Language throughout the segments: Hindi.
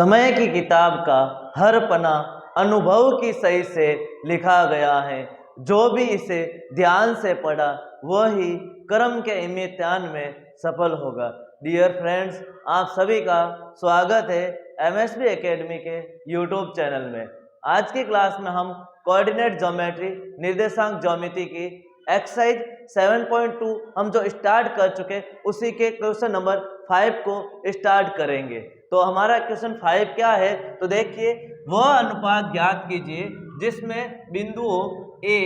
समय की किताब का हर पन्ना अनुभव की सही से लिखा गया है। जो भी इसे ध्यान से पढ़ा वही कर्म के इम्तिहान में सफल होगा। डियर फ्रेंड्स, आप सभी का स्वागत है एमएसबी एकेडमी के यूट्यूब चैनल में। आज की क्लास में हम कोऑर्डिनेट ज्योमेट्री निर्देशांक ज्योमेट्री की एक्सरसाइज 7.2 हम जो स्टार्ट कर चुके उसी के क्वेश्चन नंबर 5 को स्टार्ट करेंगे। तो हमारा क्वेश्चन 5 क्या है, तो देखिए, वह अनुपात ज्ञात कीजिए जिसमें बिंदुओं a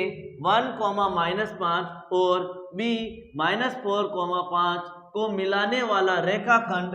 1,-5 और b -4,5 को मिलाने वाला रेखाखंड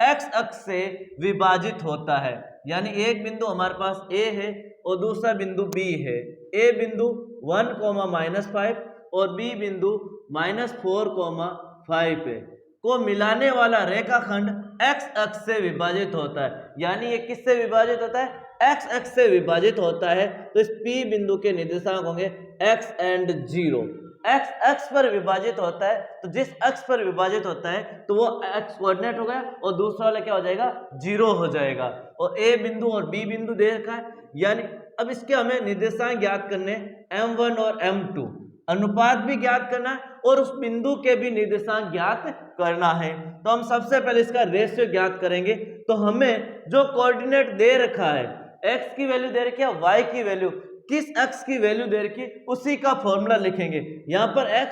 x अक्ष से विभाजित होता है। यानी एक बिंदु हमारे पास a है और दूसरा बिंदु b है। a बिंदु 1,-5 और b बिंदु -4,5 है को मिलाने वाला रेखाखंड x अक्ष से विभाजित होता है। यानी ये किससे विभाजित होता है? x अक्ष से विभाजित होता है। तो इस P बिंदु के निर्देशांक होंगे x and 0। x अक्ष पर विभाजित होता है, तो जिस अक्ष पर विभाजित होता है तो वो x कोऑर्डिनेट हो गया और दूसरा वाला क्या हो जाएगा? 0 हो जाएगा। और A बिंदु और B बिंदु दे रखा है। यानी अब इसके हमें निर्देशांक ज्ञात करने M1 और M2, अनुपात भी ज्ञात करना है और उस बिंदु के भी निर्देशांक ज्ञात करना है। तो हम सबसे पहले इसका रेशियो ज्ञात करेंगे। तो हमें जो कोऑर्डिनेट दे रखा है, x की वैल्यू दे रखी है, y की वैल्यू, किस अक्ष की वैल्यू दे रखी है उसी का फॉर्मूला लिखेंगे। यहाँ पर x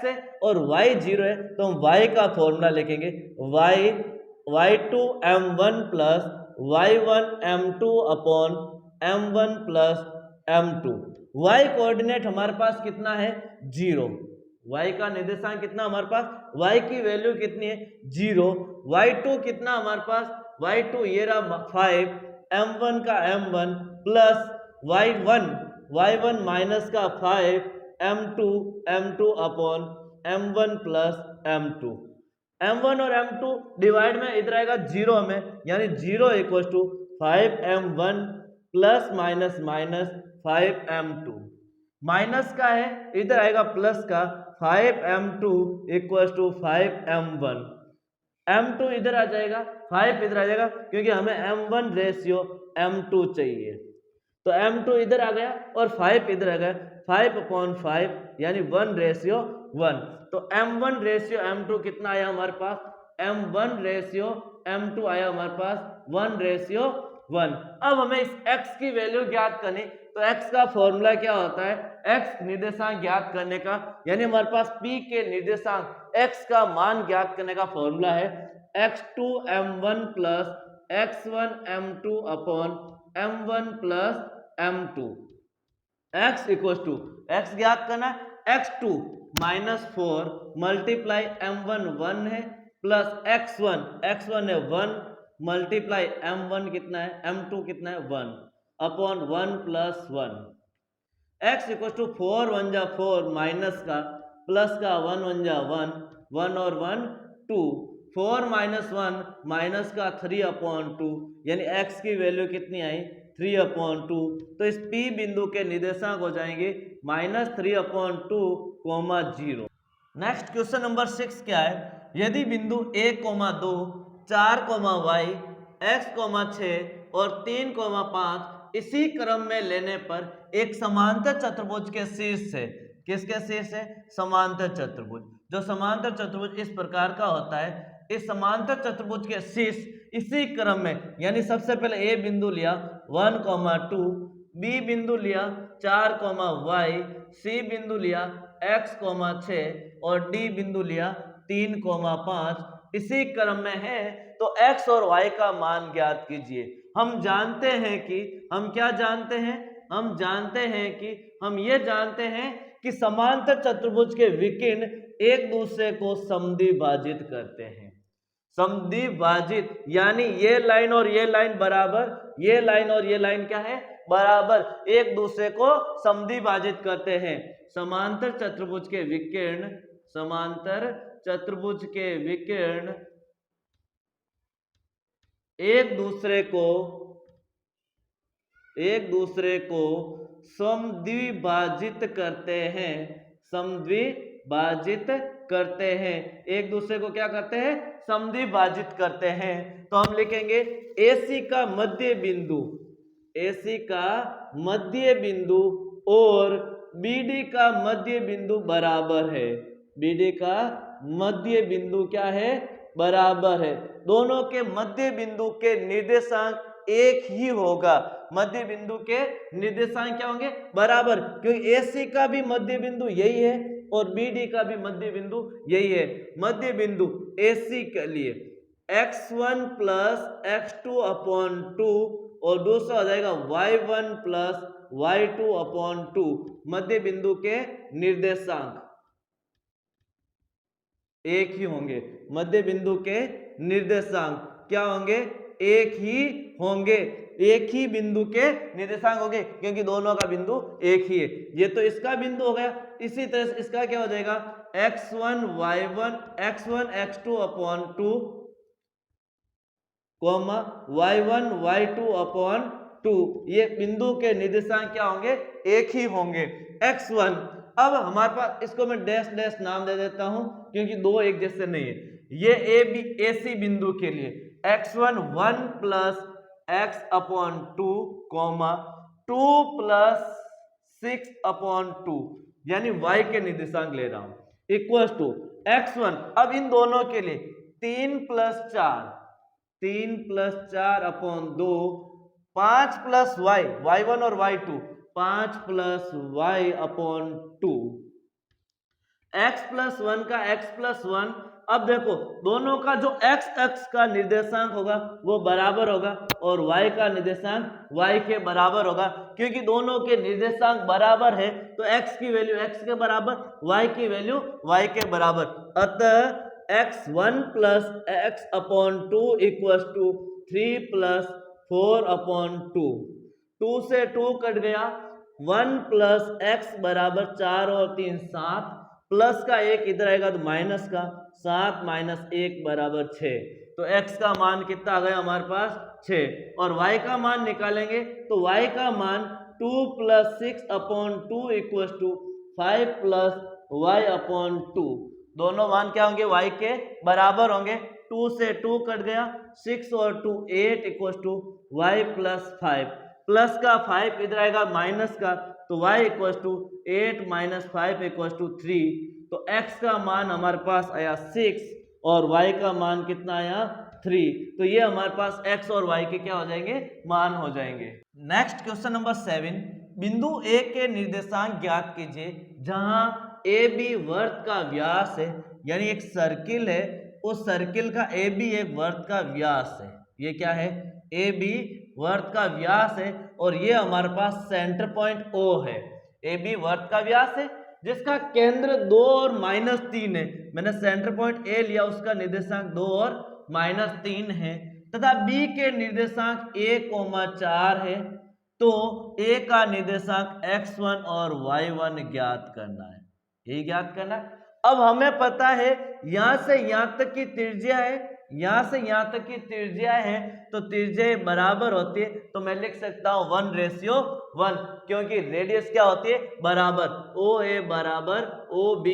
है और y 0 है, तो हम y का फॉर्मूला लिखेंगे। y2 m1 plus y1 m2 upon m1 plus m2। y coordinate हमारे पास कितना है? 0। y का निर्देशांक कितना हमारे पास? y की वैल्यू कितनी है? 0। y2 कितना हमारे पास? y2 ये रहा 5, m1 का m1 प्लस y1 माइनस का 5 m2 upon m1 plus m2। m1 और m2 डिवाइड में इधर आएगा 0 में, यानी 0 equal to 5m1 plus minus minus 5m2। Minus का है, इधर आएगा प्लस का, 5m2 equal to 5m1। m2 इधर आ जाएगा, 5 इधर आ जाएगा, क्योंकि हमें m1 रेशियो m2 चाहिए। तो m2 इधर आ गया और 5 इधर आ गया, 5/5 यानी 1 रेशियो 1। तो m1 रेशियो m2 कितना आया हमारे पास? m1 रेशियो m2 आया हमारे पास 1 रेशियो 1। अब हमें इस x की वैल्यू ज्ञात करनी, तो x का फॉर्मूला क्या होता है? x निर्देशांक ज्ञात करने का, यानी हमारे पास p के निर्देशांक x का मान ज्ञात करने का फॉर्मूला है x2 m1 plus x1 m2 upon m1 plus m2। x equal to, x ज्ञात करना है, x2 -4 मल्टीप्लाई m1 1 है प्लस x1 है 1 मल्टीप्लाई m1 कितना है? m2 कितना है? 1 upon 1 plus 1। x equal to 4 1 जा 4 माइनस का प्लस का 1 1 जा 1, 1 और 1 2, 4 माइनस 1 माइनस का 3/2, यानी x की वैल्यू कितनी आई? 3/2। तो इस P बिंदु के निर्देशांक हो जाएंगे -3/2, 0। नेक्स्ट क्वेश्चन नंबर 6 क्या है? यदि बिंदु 1,2 4, y x, 6 और 3,5 इसी क्रम में लेने पर एक समांतर चतुर्भुज के शीर्ष से, किसके शीर्ष से? समांतर चतुर्भुज। जो समांतर चतुर्भुज इस प्रकार का होता है, इस समांतर चतुर्भुज के शीर्ष इसी क्रम में, यानी सबसे पहले A बिंदु लिया 1,2, B बिंदु लिया 4, y, C बिंदु लिया x, 6 और D बिंदु लिया 3,5 इसी क्रम में है, तो x और y का मान ज्ञात कीजिए। हम जानते हैं कि हम क्या जानते हैं? हम जानते हैं कि हम ये जानते हैं कि समांतर चतुर्भुज के विकर्ण एक दूसरे को समद्विभाजित करते हैं। समद्विभाजित यानी ये लाइन और ये लाइन बराबर, ये लाइन और ये लाइन क्या है? बराबर, एक दूसरे को समद्विभाजित करते हैं। समांतर चतुर्भुज के विकर्ण, समांतर चतुर्भुज के विकर्ण एक दूसरे को समद्विभाजित करते हैं। समद्विभाजित करते हैं, एक दूसरे को क्या करते हैं? समद्विभाजित करते हैं तो हम लिखेंगे AC का मध्य बिंदु, AC का मध्य बिंदु और BD का मध्य बिंदु बराबर है, BD का मध्य बिंदु क्या है, बराबर है। दोनों के मध्य बिंदु के निर्देशांक एक ही होगा, मध्य बिंदु के निर्देशांक क्या होंगे, बराबर, क्योंकि AC का भी मध्य बिंदु यही है और BD का भी मध्य बिंदु यही है। मध्य बिंदु AC के लिए x1 प्लस x2 अपॉन 2 और दूसरा हो जाएगा y1 प्लस y2 अपॉन 2। मध्य बिंदु के निर्देशांक एक ही होंगे, मध्य बिंदु के निर्देशांक क्या होंगे, एक ही होंगे, एक ही बिंदु के निर्देशांक होंगे क्योंकि दोनों का बिंदु एक ही है। ये तो इसका बिंदु हो गया, इसी तरह से इसका क्या हो जाएगा x1 y1 x1 x2 upon 2 coma y1 y2 upon 2, ये बिंदु के निर्देशांक क्या होंगे, एक ही होंगे। x1, अब हमारे पास इसको मैं डैश डैश नाम दे देता हूं क्योंकि दो एक जैसे नहीं है। ये AC बिंदु के लिए x1 1 plus x upon 2 comma 2 plus 6 upon 2, यानी y के निर्देशांक ले रहा हूं इक्वल टू x1, अब इन दोनों के लिए 3 प्लस 4 अपॉन 2 5 प्लस y1 और y2 5 plus y upon 2, x plus 1 का x प्लस 1। अब देखो दोनों का जो x अक्ष का निर्देशांक होगा वो बराबर होगा और y का निर्देशांक y के बराबर होगा, क्योंकि दोनों के निर्देशांक बराबर है तो x की वैल्यू x के बराबर, y की वैल्यू y के बराबर। अतः x1 plus x upon 2 equal to 3 plus 4 upon 2, 2 से 2 कट गया, 1 प्लस x बराबर 4 और 3 7, प्लस का एक इधर आएगा तो माइनस का, 7 माइनस 1 बराबर 6, तो x का मान कितना आ गया हमारे पास 6, और y का मान निकालेंगे तो y का मान 2 plus 6 upon 2 equal to 5 plus y upon 2, दोनों मान क्या होंगे, y के बराबर होंगे। 2 से 2 कट गया, 6 और 2 8 equal to y plus 5, plus का 5 इधर आएगा माइनस का, तो y equal to 8 minus 5 equal to 3, तो x का मान हमारे पास आया 6 और y का मान कितना आया 3, तो ये हमारे पास x और y के क्या हो जाएंगे, मान हो जाएंगे। नेक्स्ट क्वेश्चन नंबर 7, बिंदु A के निर्देशांक ज्ञात कीजिए जहां AB वर्त का व्यास है, यानी एक सर्किल है, उस सर्किल का AB एक वर्त का व्यास है, ये क्या है, AB वर्त का व्यास है और ये हमारे पास सेंटर पॉइंट O है। AB वर्त का व्यास है जिसका केंद्र 2 और -3 है, मैंने सेंटर पॉइंट A लिया, उसका निर्देशांक 2 और -3 है, तथा B के निर्देशांक a,4 है, तो A का निर्देशांक x1 और y1 ज्ञात करना है, यही ज्ञात करना है। अब हमें पता है यहां से यहां तक की त्रिज्या है, यहां से यहां तक की त्रिज्या है, तो त्रिज्या बराबर होती है, तो मैं लिख सकता हूं 1:1, क्योंकि रेडियस क्या होती है, बराबर, OA बराबर OB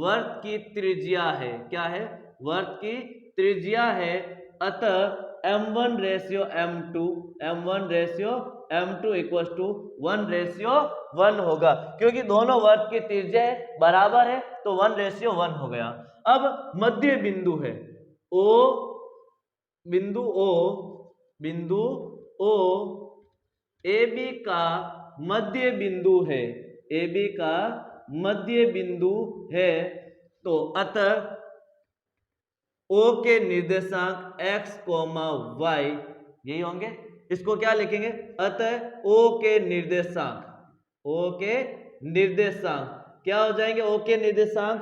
वर्त की त्रिज्या है, क्या है, वर्त की त्रिज्या है। अतः m1:m2 इक्वल टू 1:1 होगा, क्योंकि दोनों वर्त की त्रिज्या बराबर है तो 1:1 हो गया। अब मध्य बिंदु है O, बिंदु O AB का मध्य बिंदु है, AB का मध्य बिंदु है, तो अतः O के निर्देशांक x, y यही होंगे, इसको क्या लिखेंगे, अतः O के निर्देशांक क्या हो जाएंगे, O के निर्देशांक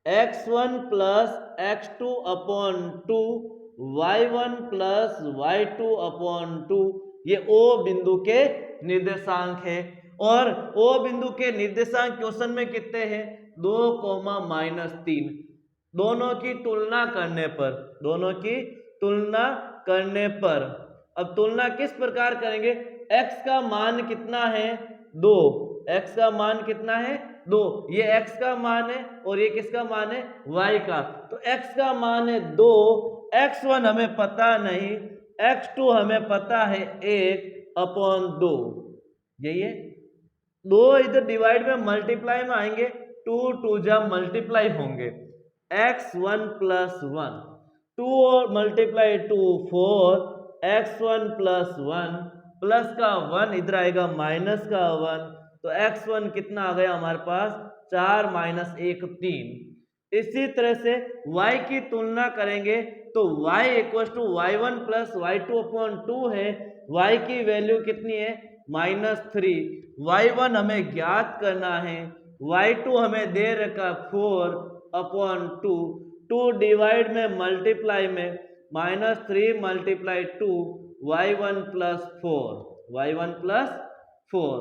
x1 plus x2 upon 2 y1 plus y2 upon 2, ये O बिंदु के निर्देशांक है, और O बिंदु के निर्देशांक क्वेश्चन में कितने हैं, 2, -3, दोनों की तुलना करने पर, अब तुलना किस प्रकार करेंगे, x का मान कितना है 2, x का मान कितना है 2, ये x का मान है और ये किसका मान है, y का, तो x का मान है 2, x1 हमें पता नहीं, x2 हमें पता है 1/2, यही है। दो इधर डिवाइड में मल्टीप्लाई में आएंगे, 2 2 जा मल्टीप्लाई होंगे, x1 + 1, 2 और मल्टीप्लाई 2 4, x1 + 1 प्लस का 1 इधर आएगा माइनस का 1, तो x1 कितना आ गया हमारे पास 4 - 1 3। इसी तरह से y की तुलना करेंगे तो y = y1 + y2/2 है, y की वैल्यू कितनी है -3, y1 हमें ज्ञात करना है, y2 हमें दे रखा 4/2, 2 डिवाइड में मल्टीप्लाई में -3 × 2 y1 + 4, y1 + 4,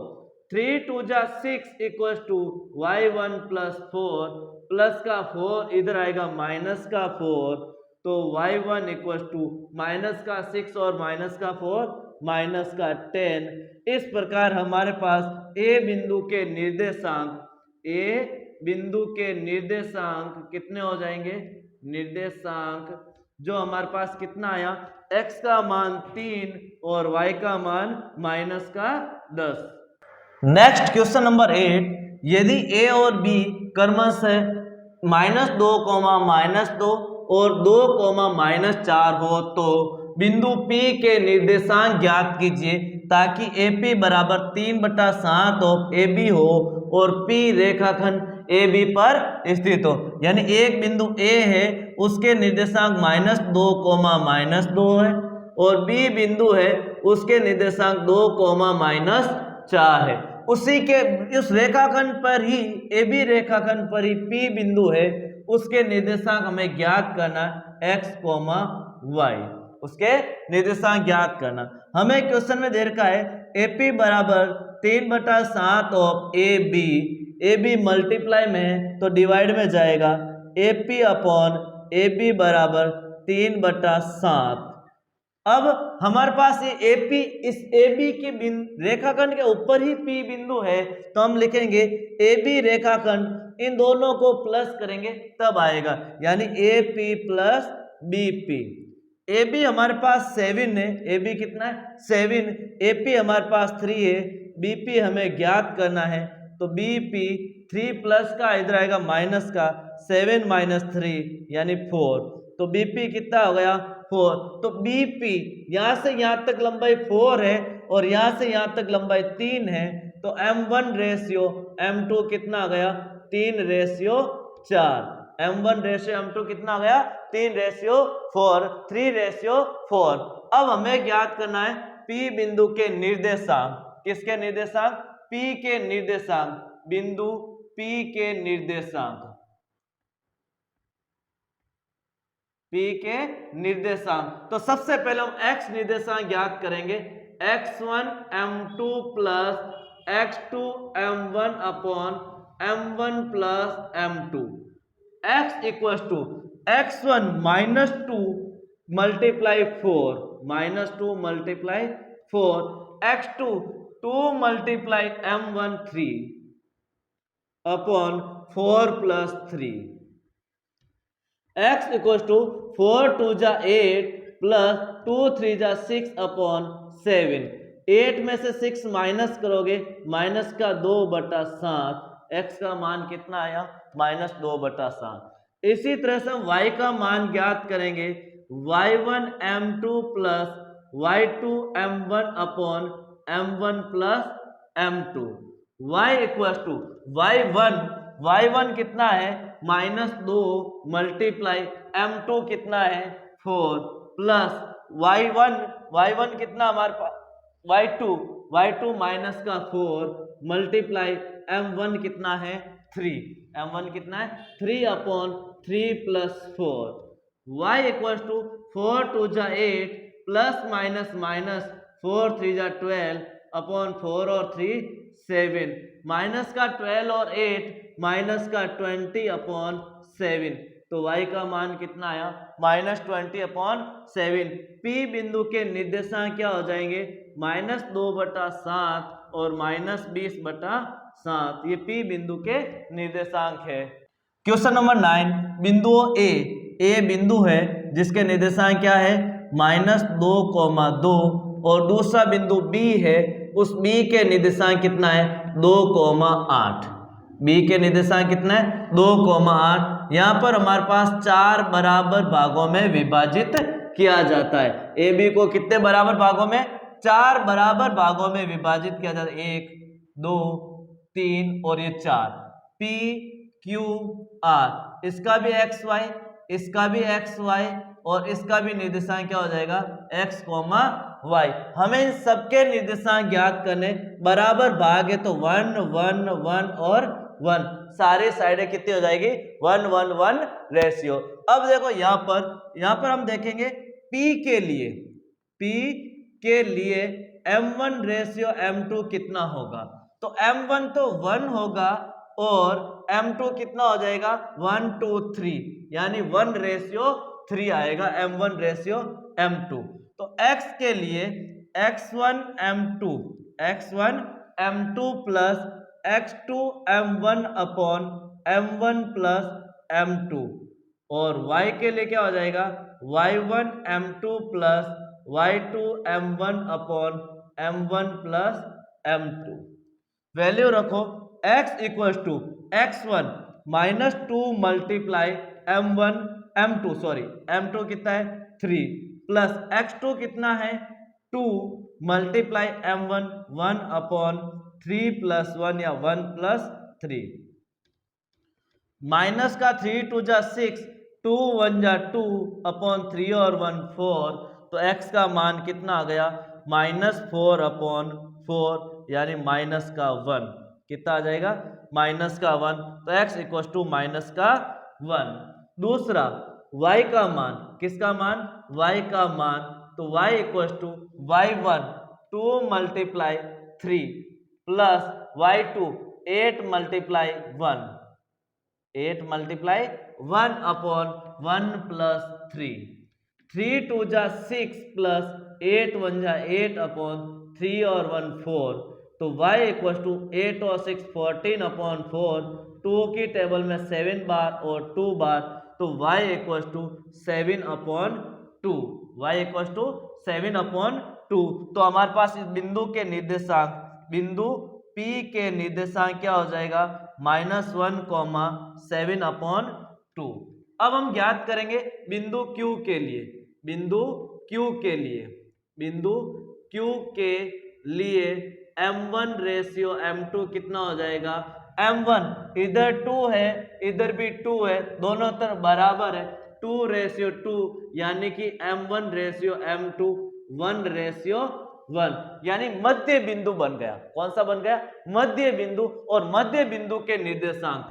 3 2 जा 6 = y1 + 4 प्लस का 4 इधर आएगा माइनस का 4, तो y1 = माइनस का 6 और माइनस का 4 माइनस का 10। इस प्रकार हमारे पास a बिंदु के निर्देशांक कितने हो जाएंगे, निर्देशांक जो हमारे पास कितना आया, x का मान 3 और y का मान -10। नेक्स्ट क्वेश्चन नंबर 8, यदि a और b क्रमशः -2, -2 और 2, -4 हो तो बिंदु P के निर्देशांक ज्ञात कीजिए ताकि AP = 3/7 ऑफ AB हो और P रेखाखंड AB पर स्थित हो। यानी एक बिंदु A है, उसके निर्देशांक -2, -2 है, और B बिंदु है, उसके निर्देशांक 2, -4 है। उसी के इस रेखाखंड पर ही, AB रेखाखंड पर ही P बिंदु है, उसके निर्देशांक हमें ज्ञात करना x, y, उसके निर्देशांक ज्ञात करना। हमें क्वेश्चन में दे रखा है AP = 3/7 ऑफ AB मल्टीप्लाई में है तो डिवाइड में जाएगा, AP/AB = 3/7। अब हमारे पास ये AP, इस AB की रेखाखंड के ऊपर ही P बिंदु है, तो हम लिखेंगे AB रेखाखंड, इन दोनों को प्लस करेंगे तब आएगा, यानी AP + BP। AB हमारे पास 7 है, AB कितना है 7, AP हमारे पास 3 है, BP हमें ज्ञात करना है, तो BP 3 प्लस का इधर आएगा माइनस का 7 - 3 यानी 4, तो BP कितना हो गया 4। तो BP यहाँ से यहाँ तक लंबाई 4 है और यहाँ से यहाँ तक लंबाई 3 है, तो M1:M2 कितना आ गया 3:4, M1:M2 कितना आ गया 3:4, 3:4। अब हमें ज्ञात करना है P बिंदु के निर्देशांक, किसके निर्देशांक, P के निर्देशांक, बिंदु P के निर्देशांक, P के निर्देशांक। तो सबसे पहले हम x निर्देशांक ज्ञात करेंगे, x1 m2 + x2 m1 / m1 + m2, x = x1 -2 × 4, -2 × 4, x2 2 × m1 3 / 4 + 3, x = 4 2 जा 8 प्लस 2 3 जा 6/7, 8 में से 6 माइनस करोगे, माइनस का 2/7, x का मान कितना आया -2/7। इसी तरह से y का मान ज्ञात करेंगे, y1 m2 + y2 m1 / m1 + m2, y1 कितना है -2 × m2 कितना है 4 प्लस y1 कितना हमारे पास y2 माइनस का 4 मल्टीप्लाई m1 कितना है 3, m1 कितना है 3/3 + 4, y = 4 2 जा 8 प्लस माइनस 4 3 जा 12/4 और 3 7, माइनस का 12 और 8 माइनस का 20/7, तो y का मान कितना आया -20/7। P बिंदु के निर्देशांक क्या हो जाएंगे -2/7 और -20/7, ये P बिंदु के निर्देशांक है। क्वेश्चन नंबर 9, बिंदु A बिंदु है, जिसके निर्देशांक क्या है -2,2 और दूसरा बिंदु B है, उस B के निर्देशांक कितना है 2,8। B के निर्देशांक कितना है 2,8। यहाँ पर हमारे पास 4 बराबर भागों में विभाजित किया जाता है। AB को कितने बराबर भागों में 4 बराबर भागों में विभाजित किया जाता है, 1 2 3 और ये 4। P Q R, इसका भी XY, इसका भी XY और इसका भी निर्देशांक क्या हो जाएगा x, y। हमें इन सबके निर्देशांक ज्ञात करने, बराबर भाग है तो 1 1 1 और 1, सारी साइडें कितनी हो जाएगी 1 1 1 रेशियो। अब देखो यहाँ पर हम देखेंगे P के लिए m1 रेशियो m2 कितना होगा। तो m1 तो 1 होगा और m2 कितना हो जाएगा 1 2 3, यानी 1:3 आएगा m1 रेशियो m2। तो x के लिए x1 m2 plus x2 m1 upon m1 plus m2, और y के लिए क्या हो जाएगा y1 m2 plus y2 m1 upon m1 plus m2। Value रखो x equal to x1 -2 multiply m2 कितना है 3 प्लस x2 कितना है 2 मल्टीप्लाई m1 1 अपॉन 3 प्लस 1 या 1 प्लस 3। माइनस का 3 2 जा 6, 2 1 जा 2 अपॉन 3 और 1 4, तो x का मान कितना आ गया -4 अपॉन 4, यानी माइनस का 1। कितना आ जाएगा -1, तो x इक्वल टू -1। दूसरा y का मान, किसका मान y का मान, तो y equal to y1 2 multiply 3 plus y2 8 multiply 1, 8 multiply 1 upon 1 plus 3, 3 2 जा 6 प्लस 8 1 जा 8 अपॉन 3 और 1 4, तो y इक्वल टू 8 और 6 14 अपॉन 4, 2 की टेबल में 7 बार और 2 बार, तो y equal to 7 upon 2, y equal to 7 upon 2। तो हमारे पास इस बिंदु के निर्देशांक, बिंदु P के निर्देशांक क्या हो जाएगा -1, 7 अपॉन 2। अब हम ज्ञात करेंगे बिंदु Q के लिए, बिंदु Q के लिए m1 रेशियो m2 कितना हो जाएगा, m1 इधर 2 है इधर भी 2 है, दोनों तरफ बराबर है, 2:2, यानी कि m1 रेशियो m2 1:1, यानी मध्य बिंदु बन गया। कौन सा बन गया मध्य बिंदु। और मध्य बिंदु के निर्देशांक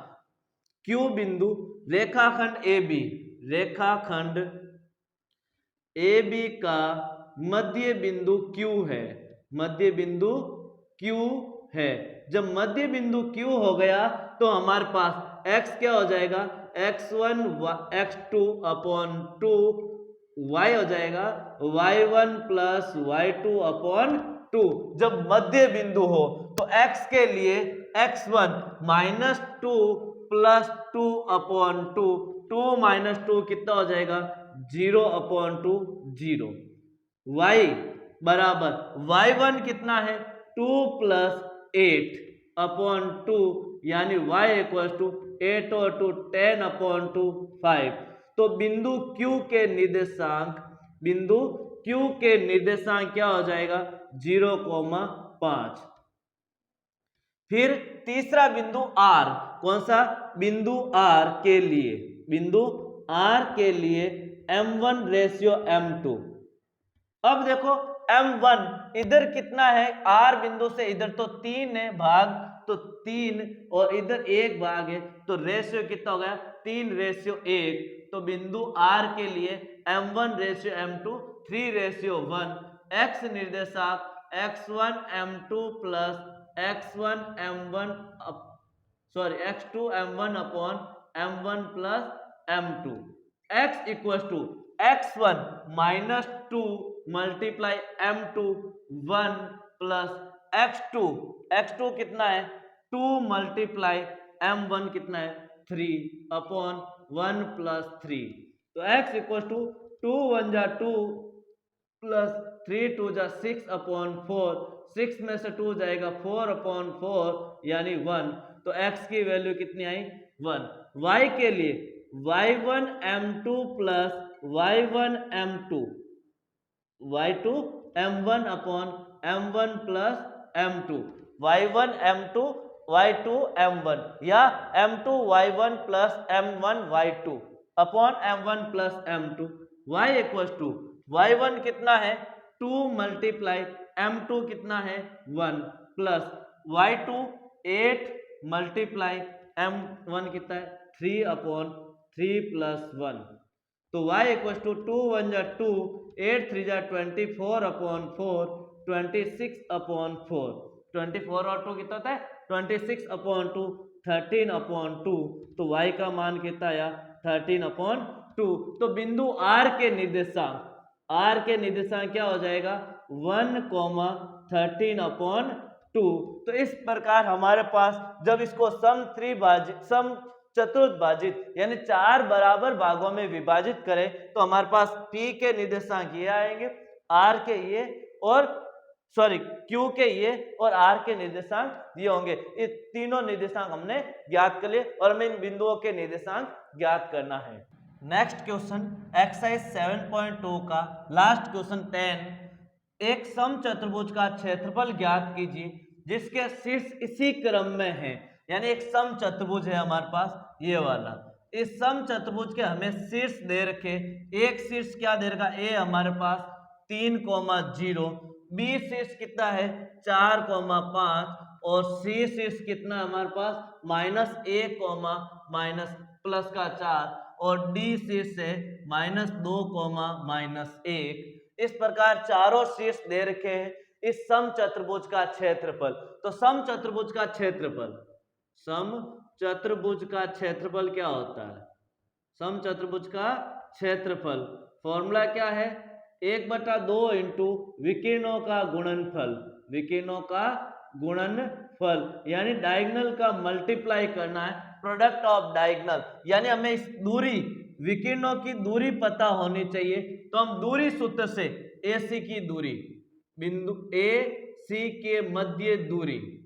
Q बिंदु, रेखाखंड AB का मध्य बिंदु Q है, मध्य बिंदु Q है। जब मध्य बिंदु Q हो गया तो हमारे पास x क्या हो जाएगा x1 x2 अपॉन 2, y हो जाएगा y1 प्लस y2 अपॉन 2। जब मध्य बिंदु हो तो x के लिए x1 -2 प्लस 2 अपॉन 2, 2 माइनस 2 कितना हो जाएगा 0 अपॉन 2 0। y बराबर y1 कितना है 2 प्लस 8 अपॉन 2, यानी y इक्वल टू 8 और 2 10 अपॉन 2 5। तो बिंदु Q के निर्देशांक क्या हो जाएगा 0,5। फिर तीसरा बिंदु R, कौन सा बिंदु R के लिए m1 रेशियो m2। अब देखो m1 इधर कितना है, R बिंदु से इधर तो 3 है भाग, तो 3 और इधर 1 भाग है, तो रेशियो कितना हो गया 3:1। तो बिंदु R के लिए m1 रेशियो m2 3:1। x निर्देशांक x1 m2 plus x2 m1 upon m1 plus m2। x equal to x1 -2 multiply m2 1 plus x2 कितना है 2 मल्टीप्लाई m1 कितना है 3 अपॉन 1 प्लस 3। तो x इक्वल टू 2 1 जा 2 प्लस 3 2 जा 6/4, 6 में से 2 जाएगा 4/4 यानी 1। तो x की वैल्यू कितनी आई 1। y के लिए y1 m2 plus y1 m2, y2 m1 upon m1 plus m2, y1 m2 y2 m1 या m2 y1 plus m1 y2 upon m1 plus m2। y equal to y1 कितना है 2 मल्टीप्लाई m2 कितना है 1 प्लस y2 8 मल्टीप्लाई m1 कितना है 3/3 प्लस 1। तो y इक्वल टू 2 1 जा 2, 8 3 जा 24/4, 26/4, 24 और 2 कितना होता है 26/2, 13/2। तो y का मान कितना आया 13/2। तो बिंदु r के निर्देशांक क्या हो जाएगा 1, 13/2। तो इस प्रकार हमारे पास जब इसको सम चतुर्भाजित यानी 4 बराबर भागों में विभाजित करें तो हमारे पास p के निर्देशांक ये आएंगे, r के ये और q के ये और r के निर्देशांक ये होंगे। ये तीनों निर्देशांक हमने ज्ञात कर लिए और हमें इन बिंदुओं के निर्देशांक ज्ञात करना है। नेक्स्ट क्वेश्चन एक्सरसाइज 7.2 का लास्ट क्वेश्चन 10। एक समचतुर्भुज का क्षेत्रफल ज्ञात कीजिए जिसके शीर्ष इसी क्रम में है। यानी एक समचतुर्भुज है हमारे पास ये वाला, इस समचतुर्भुज के हमें शीर्ष दे रखे। एक शीर्ष क्या दे रखा ए हमारे पास 3,0, बी शीर्ष कितना है 4,5 और सी शीर्ष कितना हमारे पास -1, प्लस का 4 और डी शीर्ष है -2, -1। इस प्रकार चारों शीर्ष दे रखे हैं इस समचतुर्भुज का क्षेत्रफल। तो समचतुर्भुज का क्षेत्रफल क्या होता है समचतुर्भुज का क्षेत्रफल फॉर्मूला क्या है 1/2 इंटू विकीर्णों का गुणनफल यानी डायगोनल का मल्टीप्लाई करना है, प्रोडक्ट ऑफ डायगोनल। यानी हमें इस दूरी विकीर्णों की दूरी पता होनी चाहिए। तो हम दूरी सूत्र से AC की दूरी, बिंदु AC के मध्य दूरी,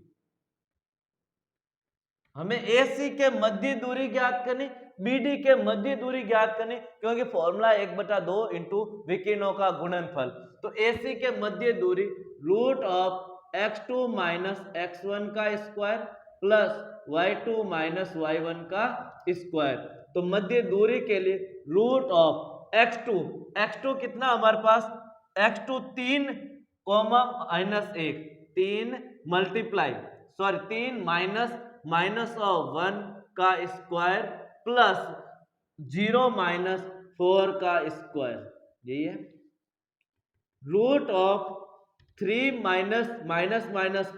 हमें AC के मध्य दूरी ज्ञात करनी, BD के मध्य दूरी ज्ञात करनी, क्योंकि फॉर्मूला 1/2 इंटू विकीर्णों का गुणनफल। तो AC के मध्य दूरी √(x2 - x1) का स्क्वायर प्लस y2 - y1 का स्क्वायर। तो मध्य दूरी के लिए √(x2) कितना हमारे पास x2 3, -1, 3 मल्टीप्लाई 3 -(-1) का स्क्वायर प्लस 0 - 4 का स्क्वायर, यही है √3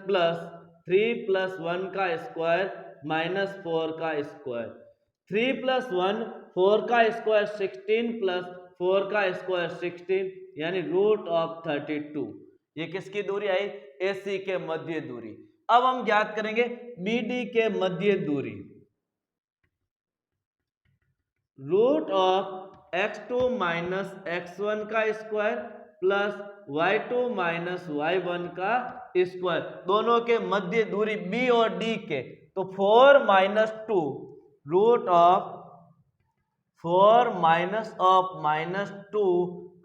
प्लस 3 + 1 का स्क्वायर -4 का स्क्वायर, 3 + 1 4 का स्क्वायर 16 प्लस 4 का स्क्वायर 16 यानी √32। ये किसकी दूरी आई AC के मध्य दूरी। अब हम ज्ञात करेंगे BD के मध्य दूरी, √(x2 - x1) का स्क्वायर प्लस y2 - y1 का स्क्वायर, दोनों के मध्य दूरी B और D के। तो 4 - 2 √4 -(-2)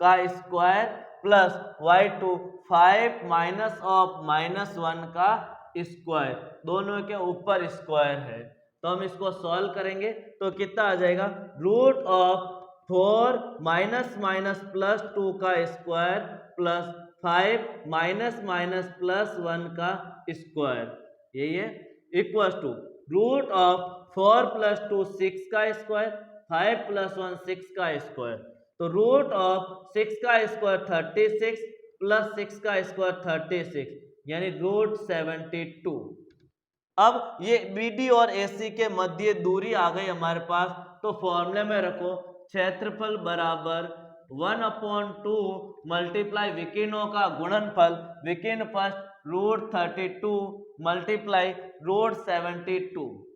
का स्क्वायर प्लस y2 5 -(-1) का स्क्वायर, दोनों के ऊपर स्क्वायर है। तो हम इसको सॉल्व करेंगे तो कितना आ जाएगा √4 -(-+2) का स्क्वायर प्लस 5 -(-+1) का स्क्वायर, यही है इक्वल टू √4 + 2 6 का स्क्वायर, 5 + 1 6 का स्क्वायर। तो √6 का स्क्वायर 36 प्लस 6 का स्क्वायर 36 यानी √72। अब ये BD और AC के मध्य दूरी आ गई हमारे पास। तो फॉर्मूले में रखो क्षेत्रफल बराबर 1/2 मल्टीप्लाई विकीर्णों का गुणनफल, विकीर्ण फर्स्ट √32 मल्टीप्लाई √72।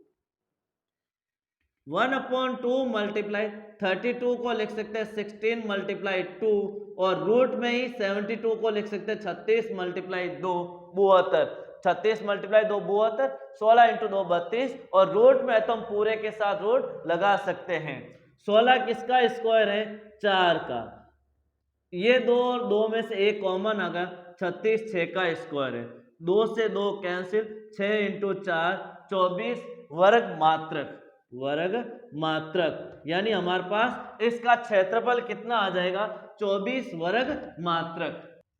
1/2 मल्टीप्लाई 32 को लिख सकते हैं 16 मल्टीप्लाई 2 और रूट में ही 72 को लिख सकते हैं 36 मल्टीप्लाई 2 72। 36 मल्टीप्लाई 2 72, 16 इंटू 2 32 और रूट में तो हम पूरे के साथ रूट लगा सकते हैं। 16 किसका स्क्वायर है? 4 का। ये दो और दो में से एक कॉमन आ गया, 36 6 का स्क्वायर है। 2 से 2 कैंसिल, 6 इंटू 4 24 वर्ग मात्रक। वर्ग मात्रक यानी हमारे पास इसका क्षेत्रफल कितना आ जाएगा? 24 वर्ग मात्रक।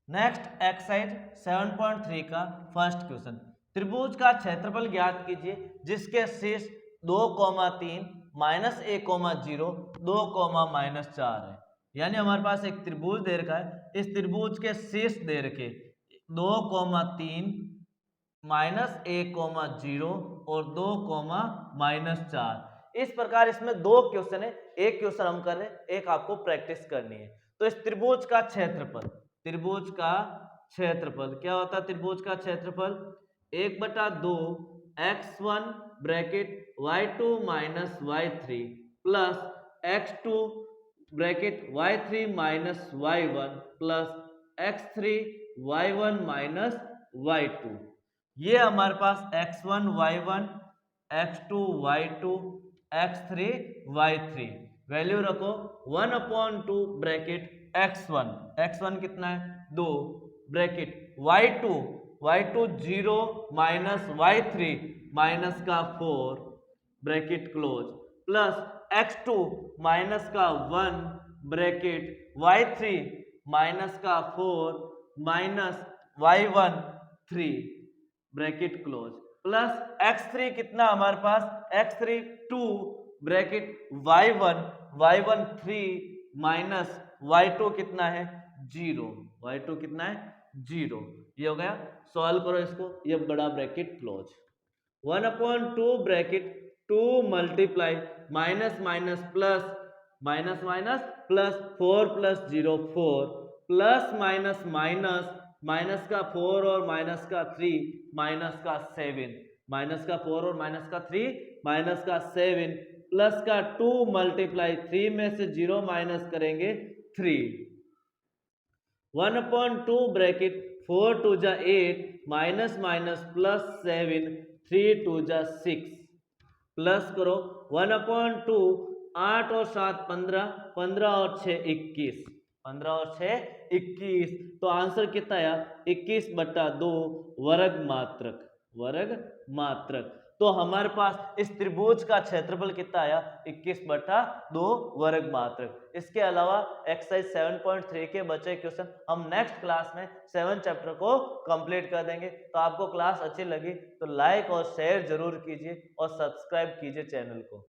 नेक्स्ट एक्सरसाइज 7.3 का फर्स्ट क्वेश्चन। त्रिभुज का क्षेत्रफल ज्ञात कीजिए जिसके शीर्ष 2,3 -1,0 2,-4 है। यानी हमारे पास एक त्रिभुज दे रखा है, इस त्रिभुज के शीर्ष दे रखे 2,3 -1,0 और 2,-4। इस प्रकार इसमें दो क्वेश्चन है, एक क्वेश्चन हम कर रहे हैं, एक आपको प्रैक्टिस करनी है। तो इस त्रिभुज का क्षेत्रफल, त्रिभुज का क्षेत्रफल क्या होता है? त्रिभुज का क्षेत्रफल 1/2 x1 bracket y2 minus y3 plus x2 bracket y3 minus y1 plus x3 y1 minus y2। ये हमारे पास x1 y1 x2 y2 x3 y3 value रखो 1/2 ब्रैकेट x1, x1 कितना है? 2 bracket y2 0 minus y3 minus का 4 bracket close plus x2 minus का 1 ब्रैकेट y3 माइनस का 4 minus y1 3 bracket close plus x3 कितना हमारे पास? x3 2 bracket y1 3 minus y2 कितना है? 0। y2 कितना है? 0। ये हो गया। सॉल्व करो इसको, ये बड़ा bracket close. 1/2 bracket 2 multiply minus minus plus minus minus plus 4 plus 0 4 plus minus minus minus का 4 और माइनस का 3 माइनस का 7 माइनस का 4 और माइनस का 3 माइनस का 7 प्लस का 2 मल्टीप्लाई 3 में से 0 माइनस करेंगे 3। 1/2 ब्रैकेट 4 2 जा 8 माइनस माइनस प्लस 7 3 2 जा 6 प्लस करो 1/2 8 और 7 15 15 और 6 21 15 और 6 21। तो आंसर कितना आया? 21/2 वर्ग मात्रक। वर्ग मात्रक। तो हमारे पास इस त्रिभुज का क्षेत्रफल कितना आया? 21/2 वर्ग मात्रक। इसके अलावा एक्सरसाइज 7.3 के बचे क्वेश्चन हम नेक्स्ट क्लास में 7 चैप्टर को कंप्लीट कर देंगे। तो आपको क्लास अच्छी लगी तो लाइक और शेयर जरूर कीजिए और सब्सक्राइब कीजिए चैनल को।